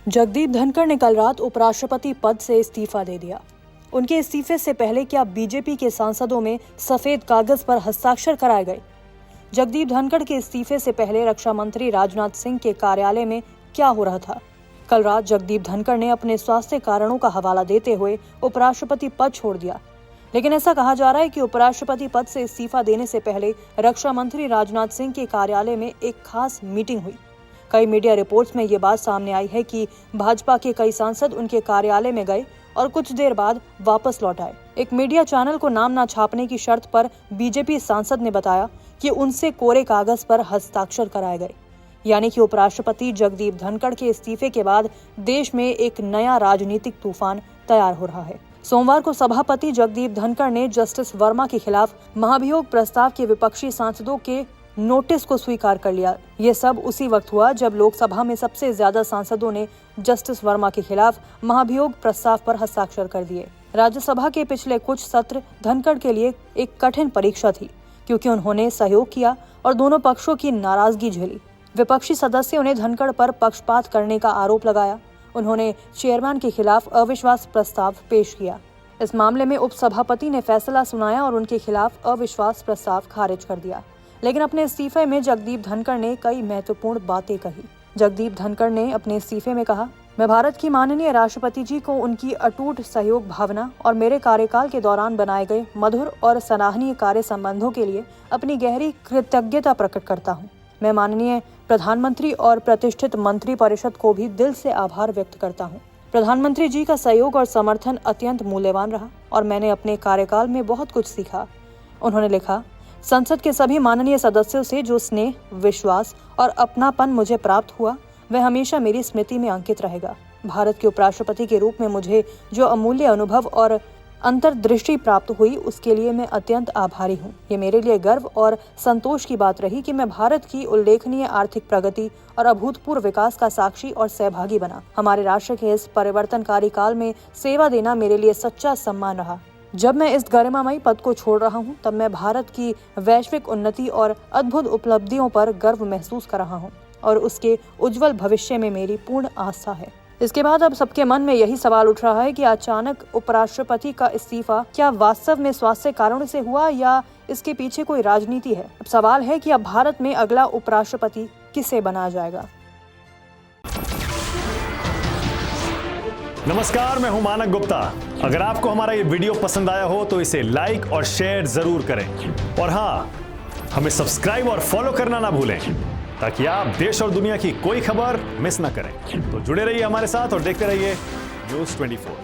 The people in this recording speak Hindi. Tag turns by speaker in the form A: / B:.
A: जगदीप धनखड़ ने कल रात उपराष्ट्रपति पद से इस्तीफा दे दिया। उनके इस्तीफे से पहले क्या बीजेपी के सांसदों में सफेद कागज पर हस्ताक्षर कराए गए? जगदीप धनखड़ के इस्तीफे से पहले रक्षा मंत्री राजनाथ सिंह के कार्यालय में क्या हो रहा था? कल रात जगदीप धनखड़ ने अपने स्वास्थ्य कारणों का हवाला देते हुए उपराष्ट्रपति पद छोड़ दिया। लेकिन ऐसा कहा जा रहा है कि उपराष्ट्रपति पद से इस्तीफा देने से पहले रक्षा मंत्री राजनाथ सिंह के कार्यालय में एक खास मीटिंग हुई। कई मीडिया रिपोर्ट्स में ये बात सामने आई है कि भाजपा के कई सांसद उनके कार्यालय में गए और कुछ देर बाद वापस लौट आए। एक मीडिया चैनल को नाम न छापने की शर्त पर बीजेपी सांसद ने बताया कि उनसे कोरे कागज पर हस्ताक्षर कराए गए। यानी कि उपराष्ट्रपति जगदीप धनखड़ के इस्तीफे के बाद देश में एक नया राजनीतिक तूफान तैयार हो रहा है। सोमवार को सभापति जगदीप धनखड़ ने जस्टिस वर्मा के खिलाफ महाभियोग प्रस्ताव के विपक्षी सांसदों के नोटिस को स्वीकार कर लिया। ये सब उसी वक्त हुआ जब लोकसभा में सबसे ज्यादा सांसदों ने जस्टिस वर्मा के खिलाफ महाभियोग प्रस्ताव पर हस्ताक्षर कर दिए। राज्यसभा के पिछले कुछ सत्र धनखड़ के लिए एक कठिन परीक्षा थी, क्योंकि उन्होंने सहयोग किया और दोनों पक्षों की नाराजगी झेली। विपक्षी सदस्यों ने धनखड़ पर पक्षपात करने का आरोप लगाया। उन्होंने चेयरमैन के खिलाफ अविश्वास प्रस्ताव पेश किया। इस मामले में उपसभापति ने फैसला सुनाया और उनके खिलाफ अविश्वास प्रस्ताव खारिज कर दिया। लेकिन अपने इस्तीफे में जगदीप धनखड़ ने कई महत्वपूर्ण बातें कही। जगदीप धनखड़ ने अपने इस्तीफे में कहा, मैं भारत की माननीय राष्ट्रपति जी को उनकी अटूट सहयोग भावना और मेरे कार्यकाल के दौरान बनाए गए मधुर और सराहनीय कार्य संबंधों के लिए अपनी गहरी कृतज्ञता प्रकट करता हूँ। मैं माननीय प्रधानमंत्री और प्रतिष्ठित मंत्री परिषद को भी दिल से आभार व्यक्त करता हूँ। प्रधानमंत्री जी का सहयोग और समर्थन अत्यंत मूल्यवान रहा और मैंने अपने कार्यकाल में बहुत कुछ सीखा। उन्होंने लिखा, संसद के सभी माननीय सदस्यों से जो स्नेह, विश्वास और अपनापन मुझे प्राप्त हुआ, वह हमेशा मेरी स्मृति में अंकित रहेगा। भारत के उपराष्ट्रपति के रूप में मुझे जो अमूल्य अनुभव और अंतर्दृष्टि प्राप्त हुई, उसके लिए मैं अत्यंत आभारी हूँ। ये मेरे लिए गर्व और संतोष की बात रही कि मैं भारत की उल्लेखनीय आर्थिक प्रगति और अभूतपूर्व विकास का साक्षी और सहभागी बना। हमारे राष्ट्र के इस परिवर्तनकारी काल में सेवा देना मेरे लिए सच्चा सम्मान रहा। जब मैं इस गरिमामयी पद को छोड़ रहा हूं, तब मैं भारत की वैश्विक उन्नति और अद्भुत उपलब्धियों पर गर्व महसूस कर रहा हूं और उसके उज्जवल भविष्य में मेरी पूर्ण आस्था है। इसके बाद अब सबके मन में यही सवाल उठ रहा है कि अचानक उपराष्ट्रपति का इस्तीफा क्या वास्तव में स्वास्थ्य कारणों से हुआ या इसके पीछे कोई राजनीति है? अब सवाल है कि अब भारत में अगला उपराष्ट्रपति किसे बनाया जाएगा?
B: नमस्कार, मैं हूं मानक गुप्ता। अगर आपको हमारा ये वीडियो पसंद आया हो तो इसे लाइक और शेयर जरूर करें और हाँ, हमें सब्सक्राइब और फॉलो करना ना भूलें ताकि आप देश और दुनिया की कोई खबर मिस ना करें। तो जुड़े रहिए हमारे साथ और देखते रहिए न्यूज़ 24।